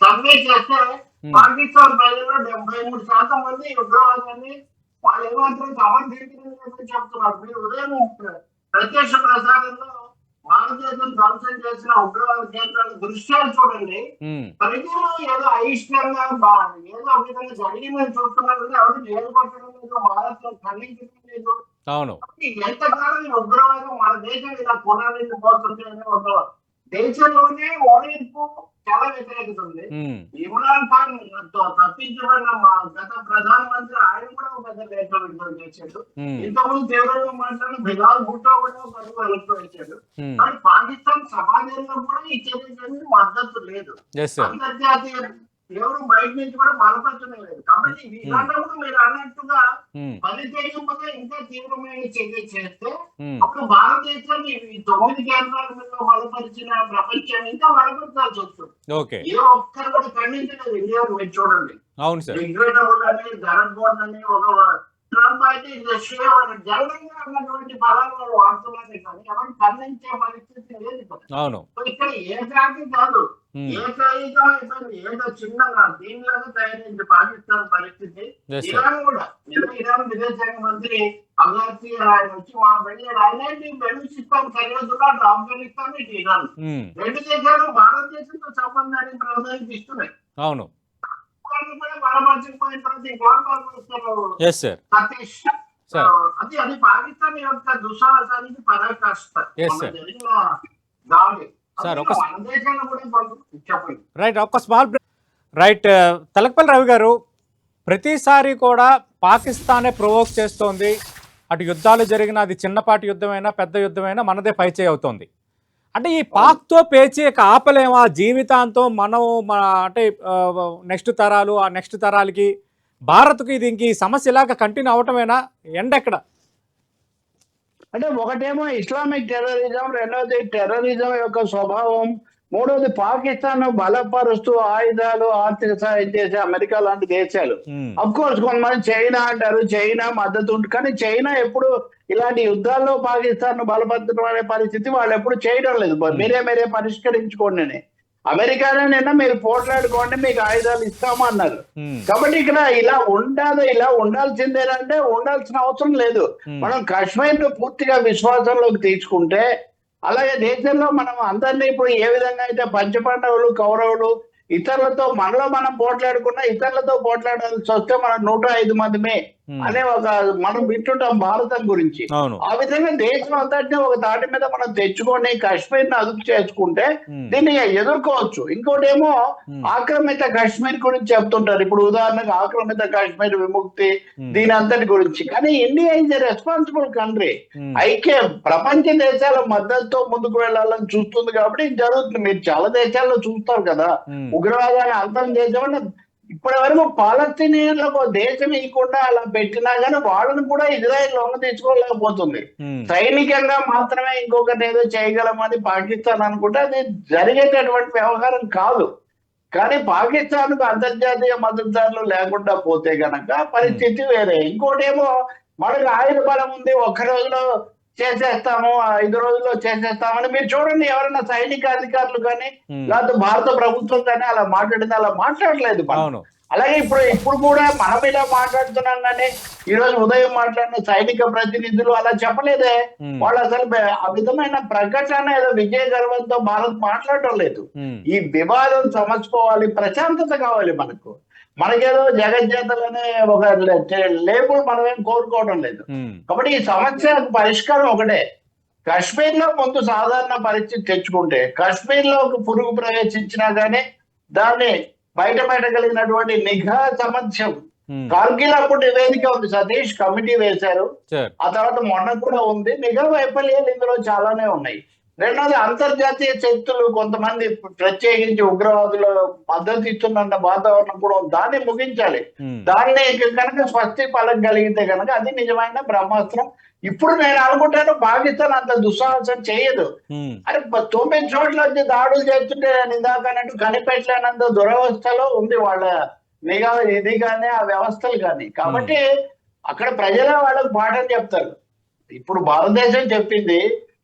సర్వే చేస్తే పాకిస్తాన్ ప్రజల్లో 73% మంది ఉగ్రవాదాన్ని వాళ్ళు ఏమాత్రం సమర్థించడం చెప్తున్నారు. మీరు ఉదయం ప్రత్యక్ష ప్రసారంలో భారతదేశం ధ్వంసం చేసిన ఉగ్రవాద కేంద్రాల దృశ్యాలు చూడండి. ప్రజలు ఏదో అయిష్టంగా ఏదో ఒక విధంగా జరిగిందని చూస్తున్నారు, ఎవరు జైలు కొట్టడం లేదు, భారత్ ఖండించడం లేదు. ఎంతకాలం ఉగ్రవాదం మన దేశం ఇలా కొనాలని పోతుంది అనే ఒక దేశంలోనే ఓడింపు చాలా వ్యతిరేకత ఉంది. ఇమ్రాన్ ఖాన్ తప్పించబడిన గత ప్రధానమంత్రి, ఆయన కూడా ఒక పెద్ద లేఖ విడుదల చేశాడు. ఇంతకుముందు తీవ్రంగా మాట్లాడిన బిలాల్ భుట్టో కూడా పరుగు వెనక్కి వచ్చాడు. కానీ పాకిస్తాన్ సమాజంలో కూడా ఈ చర్యకి మద్దతు లేదు. అంతర్జాతీయ ఎవరు బయట నుంచి కూడా బలపరచడం లేదు. కాబట్టి ఇలాంటప్పుడు మీరు అన్నట్టుగా ఫలితంగా ఇంకా తీవ్రమైన చర్య చేస్తే అప్పుడు భారతదేశం ఈ 9 కేంద్రాల మీద బలపరిచిన ప్రపంచాన్ని ఇంకా బలపరచాల్సి వస్తుంది. ఏ ఒక్కరు కూడా ఖండించలేదు ఇండియాను. మీరు చూడండి, డిగ్రేడబుల్ అని, ధరన్ అని, ఒక ట్రంప్ అయితే జనంగా అన్నటువంటి పదాలు వాడుతున్నారే కానీ ఎవరు ఖండించే పరిస్థితి లేదు. ఇక్కడ ఏ జాతి కాదు, ఏకైక ఇబ్బంది ఏదో చిన్నగా దీనిలాగా తయారైంది పాకిస్తాన్ పరిస్థితి. ఇరాన్ కూడా, ఇరాన్ విదేశాంగ మంత్రి అగాసి ఆయన వచ్చి మా వెళ్ళాడు. ఆయన బెలూచిస్తాన్ సరిహద్దులో అటు ఆఫ్ఘనిస్తాన్, ఇటు ఇరాన్, 2 దేశాలు భారతదేశంతో సంబంధాన్ని ప్రాధాన్యత ఇస్తున్నాయి. అది పాకిస్తాన్ యొక్క దుస్సాహసానికి పరాకాష్ట జరిగిన దాడి. తలకపల్లి రవి గారు, ప్రతిసారి కూడా పాకిస్తానే ప్రొవోక్ చేస్తోంది. అటు యుద్ధాలు జరిగిన, అది చిన్నపాటి యుద్ధమైనా పెద్ద యుద్ధమైనా మనదే పైచేయి అవుతోంది. అంటే ఈ పాక్తో పేచి ఆపలేమా జీవితాంతం మనం? అంటే నెక్స్ట్ తరాలు, ఆ నెక్స్ట్ తరాలకి భారత్కు ఇది ఇంక ఈ సమస్య ఇలాగ కంటిన్యూ అవటమేనా? ఎండ్ ఎక్కడ? అంటే ఒకటేమో ఇస్లామిక్ టెర్రరిజం, రెండవది టెర్రరిజం యొక్క స్వభావం, మూడవది పాకిస్తాన్ బలపరుస్తూ ఆయుధాలు ఆర్థిక సాయం చేసే అమెరికా లాంటి దేశాలు. అఫ్ కోర్స్ కొంతమంది చైనా అంటారు, చైనా మద్దతు ఉంటుంది, కానీ చైనా ఎప్పుడు ఇలాంటి యుద్ధాల్లో పాకిస్తాన్ బలపరచడం అనే పరిస్థితి వాళ్ళు ఎప్పుడు చేయడం లేదు. మీరే పరిష్కరించుకోండి అని. అమెరికానే నిన్న మీరు పోట్లాడుకోండి, మీకు ఆయుధాలు ఇస్తాము అన్నారు. కాబట్టి ఇక్కడ ఇలా ఉండాల్సిందేనంటే ఉండాల్సిన అవసరం లేదు. మనం కాశ్మీర్ ను పూర్తిగా విశ్వాసంలోకి తీసుకుంటే, అలాగే దేశంలో మనం అందరినీ ఇప్పుడు ఏ విధంగా అయితే పంచపాండవులు కౌరవులు ఇతరులతో మనలో మనం పోట్లాడుకున్నా ఇతరులతో పోట్లాడాల్సి వస్తే మనం 105 మందిమే అనే మనం వింటుంటాం భారతం గురించి. ఆ విధంగా దేశం అంతటినీ ఒక తాటి మీద మనం తెచ్చుకొని కాశ్మీర్ ని అదుపు చేసుకుంటే దీన్ని ఎదుర్కోవచ్చు. ఇంకోటేమో ఆక్రమిత కాశ్మీర్ గురించి చెప్తుంటారు. ఇప్పుడు ఉదాహరణకు ఆక్రమిత కాశ్మీర్ విముక్తి దీని అంతటి గురించి. కానీ India is a responsible country. ప్రపంచ దేశాల మద్దతుతో ముందుకు వెళ్ళాలని చూస్తుంది కాబట్టి ఇది జరుగుతుంది. మీరు చాలా దేశాల్లో చూస్తారు కదా, ఉగ్రవాదాన్ని అంతం చేద్దామని ఇప్పటి వరకు పాలస్తీనియన్లకు దేశం ఇవ్వకుండా అలా పెట్టినా కానీ వాళ్ళని కూడా ఇజ్రాయెల్ లొంగ తెచ్చుకోలేకపోతుంది. సైనికంగా మాత్రమే ఇంకొకరిని ఏదో చేయగలమని పాకిస్తాన్ అనుకుంటే అది జరిగేటటువంటి వ్యవహారం కాదు. కానీ పాకిస్తాన్ కు అంతర్జాతీయ మద్దతుదారులు లేకుండా పోతే గనక పరిస్థితి వేరే. ఇంకోటేమో మనకు ఆయుధ బలం ఉంది, ఒక్క రోజులో చేసేస్తాము, 5 రోజుల్లో చేసేస్తామని మీరు చూడండి. ఎవరైనా సైనిక అధికారులు కానీ లేకపోతే భారత ప్రభుత్వం కానీ అలా మాట్లాడలేదు. అలాగే ఇప్పుడు కూడా మనం ఇలా మాట్లాడుతున్నాం కానీ ఈ రోజు ఉదయం మాట్లాడిన సైనిక ప్రతినిధులు అలా చెప్పలేదే. వాళ్ళు అసలు ఆ విధమైన ప్రకటన ఏదో విజయ గర్వంతో భారత్ మాట్లాడటం లేదు. ఈ వివాదం సమర్చుకోవాలి, ప్రశాంతత కావాలి మనకేదో జగజ్జాతలనే ఒక లేబుల్ మనమేం కోరుకోవడం లేదు. కాబట్టి ఈ సమస్య పరిష్కారం ఒకటే. కాశ్మీర్ లో ముందు సాధారణ పరిస్థితి తెచ్చుకుంటే, కాశ్మీర్ లో ఒక పురుగు ప్రవేశించినా గానీ దాన్ని బయటపెట్టగలిగినటువంటి నిఘా సమస్యం. కార్గిల్ అప్పుడు నివేదిక ఉంది, సతీష్ కమిటీ వేశారు. ఆ తర్వాత మొన్న కూడా ఉంది. నిఘా వైఫల్యాలు ఇందులో చాలానే ఉన్నాయి. రెండోది అంతర్జాతీయ శక్తులు కొంతమంది ప్రత్యేకించి ఉగ్రవాదులు మద్దతు ఇస్తున్న వాతావరణం కూడా దాన్ని ముగించాలి. దాన్ని కనుక స్వస్తి పలకగలిగితే కనుక అది నిజమైన బ్రహ్మాస్త్రం. ఇప్పుడు నేను అనుకుంటాను పాకిస్తాన్ అంత దుస్సాహసం చేయదు. అరే 9 చోట్ల వచ్చి దాడులు చేస్తుంటే నేను ఇందాక అన్నట్టు కనిపెట్టలేనంత దురవస్థలో ఉంది వాళ్ళ నిఘా ఇది కానీ ఆ వ్యవస్థలు కానీ. కాబట్టి అక్కడ ప్రజలే వాళ్ళకు పాఠం చెప్తారు. ఇప్పుడు భారతదేశం చెప్పింది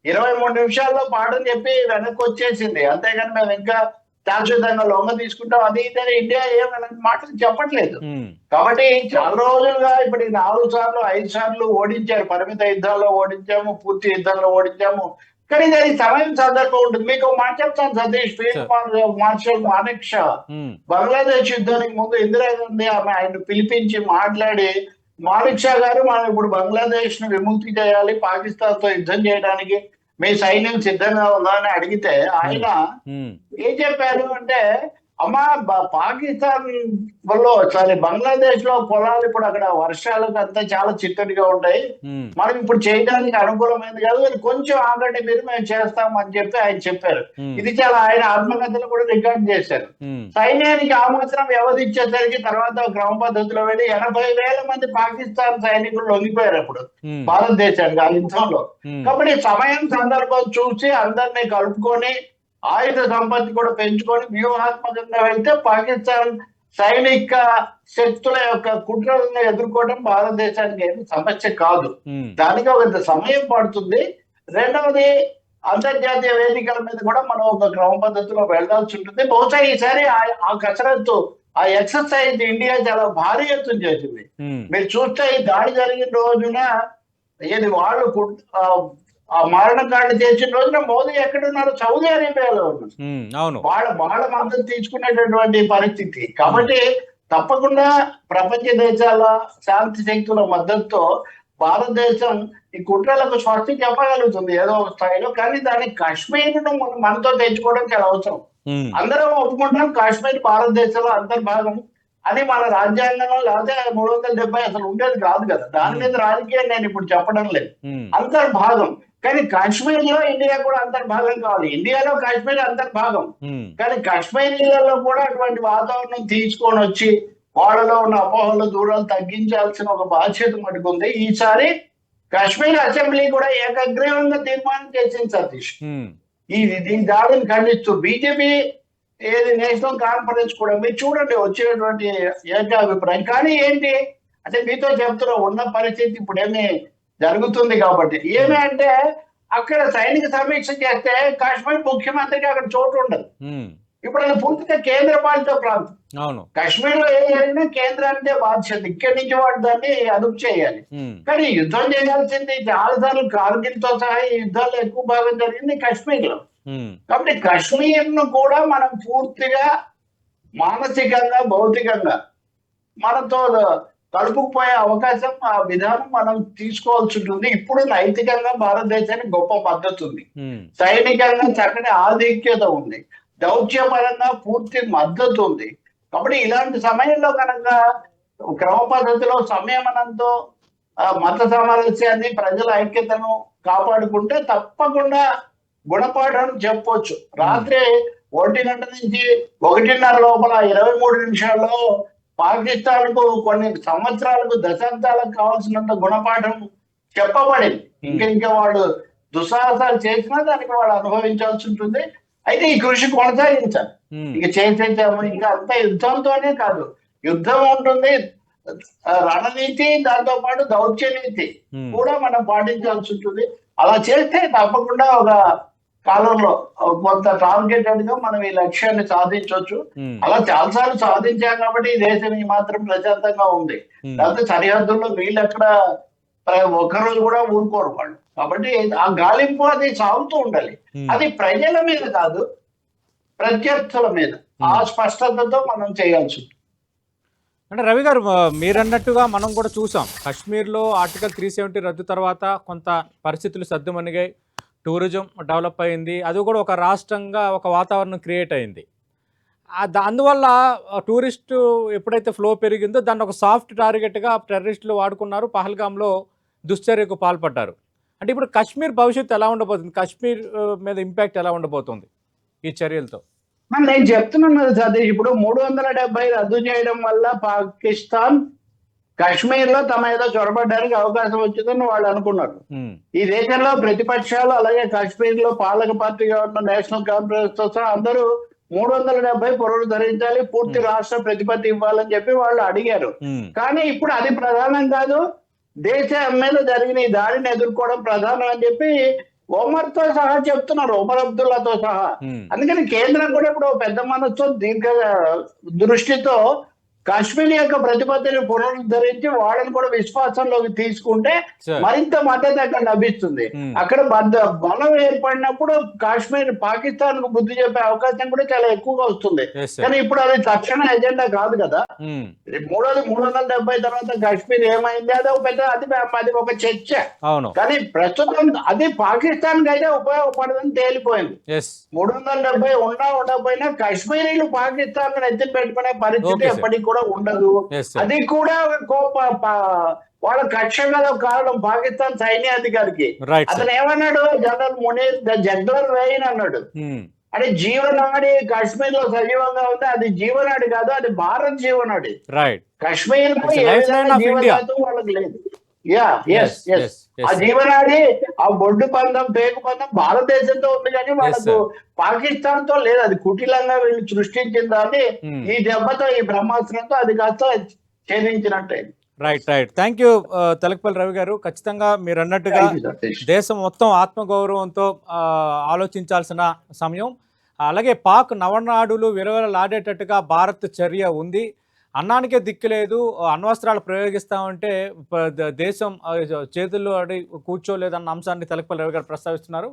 23 నిమిషాల్లో పాఠం చెప్పి వెనక్కి వచ్చేసింది. అంతేగాని మేము ఇంకా శాశ్వతంగా లొంగ తీసుకుంటాం అది ఇదని ఇండియా ఏమైనా మాటలు చెప్పట్లేదు. కాబట్టి చాలా రోజులుగా ఇప్పుడు 4 సార్లు 5 సార్లు ఓడించారు. పరిమిత యుద్ధాల్లో ఓడించాము, పూర్తి యుద్ధాల్లో ఓడించాము. కానీ దానికి సమయం సందర్భం ఉంటుంది. మీకు మాట చెప్తాను సతీష్. ఫీల్డ్ మార్షల్ మానెక్ షా బంగ్లాదేశ్ యుద్ధానికి ముందు ఇందిరాగాంధీ ఆయన పిలిపించి మాట్లాడి, మానెక్ షా గారు మనం ఇప్పుడు బంగ్లాదేశ్ ను విముక్తి చేయాలి, పాకిస్తాన్ తో యుద్ధం చేయడానికి మీ సైన్యం సిద్ధంగా ఉందా అని అడిగితే ఆయన ఏం చెప్పారు అంటే, అమ్మా పాకిస్తాన్ లో బంగ్లాదేశ్ లో పొలాలు ఇప్పుడు అక్కడ వర్షాలకు అంతా చాలా చిత్తడిగా ఉంటాయి, మనం ఇప్పుడు చేయడానికి అనుకూలమైంది కాదు, అది కొంచెం ఆగండి మీరు, మేము చేస్తాం అని చెప్పి ఆయన చెప్పారు. ఇది చాలా ఆయన ఆత్మకథలు కూడా రికార్డ్ చేశారు. సైన్యానికి ఆ మాత్రం వ్యవధి ఇచ్చేసరికి తర్వాత క్రమ పద్ధతిలో వెళ్ళి 80,000 మంది పాకిస్తాన్ సైనికులు లొంగిపోయారు అప్పుడు భారతదేశానికి ఆ యుద్ధంలో. కాబట్టి సమయం సందర్భం చూసి అందరినీ కలుపుకొని ఆయుధ సంపత్తి కూడా పెంచుకొని వ్యూహాత్మకంగా వెళ్తే పాకిస్తాన్ సైనిక శక్తుల యొక్క కుట్రలను ఎదుర్కోవడం భారతదేశానికి ఏమి సమస్య కాదు. దానికి ఒక సమయం పడుతుంది. రెండవది అంతర్జాతీయ వేదికల మీద కూడా మనం ఒక క్రమ పద్ధతిలో వెళ్లాల్సి ఉంటుంది. బహుశా ఈసారి ఆ కసరత్తు ఆ ఎక్సర్సైజ్ ఇండియా చాలా భారీ ఎత్తున చేసింది. మీరు చూస్తే ఈ దాడి జరిగిన రోజున ఏది వాళ్ళు ఆ మరణకాండ చేసిన రోజున మోదీ ఎక్కడున్నారు? సౌదీ అరేబియాలో ఉన్నారు. వాళ్ళ మద్దతు తీసుకునేటటువంటి పరిస్థితి. కాబట్టి తప్పకుండా ప్రపంచ దేశాల శాంతి శక్తుల మద్దతుతో భారతదేశం ఈ కుట్రలకు స్వస్తి చెప్పగలుగుతుంది ఏదో ఒక స్థాయిలో. కానీ దాన్ని కాశ్మీర్ ను మనతో తెచ్చుకోవడం చాలా అవసరం. అందరం ఒప్పుకుంటాం కాశ్మీర్ భారతదేశంలో అంతర్భాగం అని మన రాజ్యాంగంలో, లేకపోతే 370 అసలు ఉండేది కాదు కదా. దాని మీద రాజకీయం నేను ఇప్పుడు చెప్పడం లేదు. అంతర్భాగం. కానీ కాశ్మీర్ లో ఇండియా కూడా అంతర్భాగం కావాలి. ఇండియాలో కాశ్మీర్ అంతర్భాగం. కానీ కాశ్మీరీలలో కూడా అటువంటి వాతావరణం తీసుకొని వచ్చి వాళ్ళలో ఉన్న అపోహల దూరాలు తగ్గించాల్సిన ఒక బాధ్యత మటుకుంది. ఈసారి కాశ్మీర్ అసెంబ్లీ కూడా ఏకగ్రీవంగా తీర్మానం చేసింది సతీష్. ఉమ్, దీని దాడిని ఖండిస్తూ బీజేపీ ఏది నేషనల్ కాన్ఫరెన్స్ కూడా మీరు చూడండి వచ్చినటువంటి ఏకాభిప్రాయం. కానీ ఏంటి అంటే మీతో చెప్తున్నా ఉన్న పరిస్థితి ఇప్పుడేమి జరుగుతుంది కాబట్టి ఏమి అంటే అక్కడ సైనిక సమీక్ష చేస్తే కాశ్మీర్ ముఖ్యమంత్రికి అక్కడ చోటు ఉండదు. ఉమ్, ఇప్పుడు అది పూర్తిగా కేంద్ర పాలిత ప్రాంతం. అవును. కాశ్మీర్ లో ఏం జరిగినా కేంద్రానికే బాధ్యత. ఇక్కడి నుంచి వాడు దాన్ని అదుపు చేయాలి. ఉమ్, కానీ యుద్ధం చేయాల్సింది చాలాసార్లు కార్గిల్ తో సహా ఈ యుద్ధాలు ఎక్కువ భాగం జరిగింది కాశ్మీర్ లో. ఉమ్, కాబట్టి కాశ్మీర్ ను కూడా మనం పూర్తిగా మానసికంగా భౌతికంగా మనతో కలుపుకుపోయే అవకాశం ఆ విధానం మనం తీసుకోవాల్సి ఉంటుంది. ఇప్పుడు నైతికంగా భారతదేశానికి గొప్ప మద్దతు ఉంది, ఉమ్, సైనికంగా చక్కటి ఆధిక్యత ఉంది, దౌత్యపరంగా పూర్తి మద్దతు ఉంది. కాబట్టి ఇలాంటి సమయంలో కనుక క్రమ పద్ధతిలో సంయమనంతో మత సామరస్యాన్ని ప్రజల ఐక్యతను కాపాడుకుంటే తప్పకుండా గుణపాఠం చెప్పొచ్చు. రాత్రి 1 గంట నుంచి 1:30 లోపల 23 నిమిషాల్లో పాకిస్తాన్ కు కొన్ని సంవత్సరాలకు దశాబ్దాలకు కావాల్సినంత గుణపాఠం చెప్పబడింది. ఇంకా వాళ్ళు దుస్సాహసాలు చేసినా దానికి వాళ్ళు అనుభవించాల్సి ఉంటుంది. అయితే ఈ కృషి కొనసాగించాలి. ఇక చేసేసాము ఇంకా అంత యుద్ధంతోనే కాదు, యుద్ధం ఉంటుంది, రణనీతి, దాంతో పాటు దౌత్య నీతి కూడా మనం పాటించాల్సి ఉంటుంది. అలా చేస్తే తప్పకుండా ఒక కాలంలో కొంత టార్గెటెడ్ గా మనం ఈ లక్ష్యాన్ని సాధించవచ్చు. అలా చాలాసార్లు సాధించాం కాబట్టి ఈ దేశం ఈ మాత్రం ప్రశాంతంగా ఉంది. లేకపోతే సరిహద్దుల్లో వీళ్ళు ఎక్కడ ఒక్కరోజు కూడా ఊరుకోరు వాళ్ళు. కాబట్టి ఆ గాలింపు అది సాగుతూ ఉండాలి. అది ప్రజల మీద కాదు, ప్రత్యర్థుల మీద ఆ స్పష్టతతో మనం చేయాల్సి ఉంటుంది. అంటే రవి గారు మీరన్నట్టుగా మనం కూడా చూసాం కాశ్మీర్లో ఆర్టికల్ 370 రద్దు తర్వాత కొంత పరిస్థితులు సద్దుమణిగాయి, టూరిజం డెవలప్ అయింది, అది కూడా ఒక రాష్ట్రంగా ఒక వాతావరణం క్రియేట్ అయింది. అందువల్ల టూరిస్టు ఎప్పుడైతే ఫ్లో పెరిగిందో దాన్ని ఒక సాఫ్ట్ టార్గెట్గా టెర్రరిస్టులు వాడుకున్నారు, పహల్గామ్లో దుశ్చర్యకు పాల్పడ్డారు. అంటే ఇప్పుడు కాశ్మీర్ భవిష్యత్తు ఎలా ఉండబోతుంది, కాశ్మీర్ మీద ఇంపాక్ట్ ఎలా ఉండబోతుంది ఈ చర్యలతో? నేను చెప్తున్నాను కదా సతీష్, ఇప్పుడు 370 రద్దు చేయడం వల్ల పాకిస్తాన్ కాశ్మీర్ లో తమ ఏదో చొరబడ్డానికి అవకాశం వచ్చిందని వాళ్ళు అనుకున్నారు. ఈ దేశంలో ప్రతిపక్షాలు అలాగే కాశ్మీర్ లో పాలక పార్టీగా ఉన్న నేషనల్ కాన్ఫరెన్స్ తో సహా అందరూ 370 పునరుద్ధరించాలి, పూర్తి రాష్ట్ర ప్రతిపత్తి ఇవ్వాలని చెప్పి వాళ్ళు అడిగారు. కానీ ఇప్పుడు అది ప్రధానం కాదు, దేశం మీద జరిగిన ఈ దాడిని ఎదుర్కోవడం ప్రధానం అని చెప్పి ఒమర్ తో సహా చెప్తున్నారు, ఒమర్ అబ్దుల్లాతో సహా. అందుకని కేంద్రం కూడా ఇప్పుడు పెద్ద మనసుతో దీర్ఘ దృష్టితో కాశ్మీర్ యొక్క ప్రతిపత్తిని పునరుద్ధరించి వాళ్ళని కూడా విశ్వాసంలోకి తీసుకుంటే మరింత మద్దతు అక్కడ లభిస్తుంది. అక్కడ బలం ఏర్పడినప్పుడు కాశ్మీర్ పాకిస్తాన్ కు బుద్ధి చెప్పే అవకాశం కూడా చాలా ఎక్కువగా వస్తుంది. కానీ ఇప్పుడు అది తక్షణ ఎజెండా కాదు కదా. 370 తర్వాత కాశ్మీర్ ఏమైంది అది ఒక పెద్ద అది ఒక చర్చ. కానీ ప్రస్తుతం అది పాకిస్తాన్ కి అయితే ఉపయోగపడదని తేలిపోయింది. 370 ఉండకపోయినా కాశ్మీరీలు పాకిస్తాన్ ఎత్తి పెట్టుకునే పరిస్థితి ఎప్పటికి కూడా ఉండదు. అది కూడా వాళ్ళ కక్ష కదా కారణం పాకిస్తాన్ సైన్యాధికారికి. అతను ఏమన్నాడు, జనరల్ మునీర్ జగ్లర్ రైన్ అన్నాడు, అంటే జీవనాడి కాశ్మీర్ లో సజీవంగా ఉంది, అది జీవనాడి కాదు, అది భారత్ జీవనాడి. కాశ్మీర్ వాళ్ళకి లేదు. ఆ జీవనాడి ఆ బొడ్డు పందం పేగు పందం భారతదేశంతో ఉంది, కానీ వాళ్ళకు పాకిస్తాన్ తో లేదు. అది కుటిలంగా వీళ్ళు సృష్టించిన దాన్ని ఈ దెబ్బతో ఈ బ్రహ్మాస్త్రంతో అది కాస్త ఛేదించినట్టే. Right. Thank you Telakapalli Ravi garu. ఖచ్చితంగా మీరు అన్నట్టుగా దేశం మొత్తం ఆత్మగౌరవంతో ఆలోచించాల్సిన సమయం. అలాగే పాక్ నవనాడులు విరవలాడేటట్టుగా భారత్ చర్య ఉంది, అన్నానికే దిక్కులేదు, అణ్వస్త్రాలు ప్రయోగిస్తామంటే దేశం చేతుల్లో కూర్చోలేదన్న అంశాన్ని తెలకపల్లి రవి గారు ప్రస్తావిస్తున్నారు.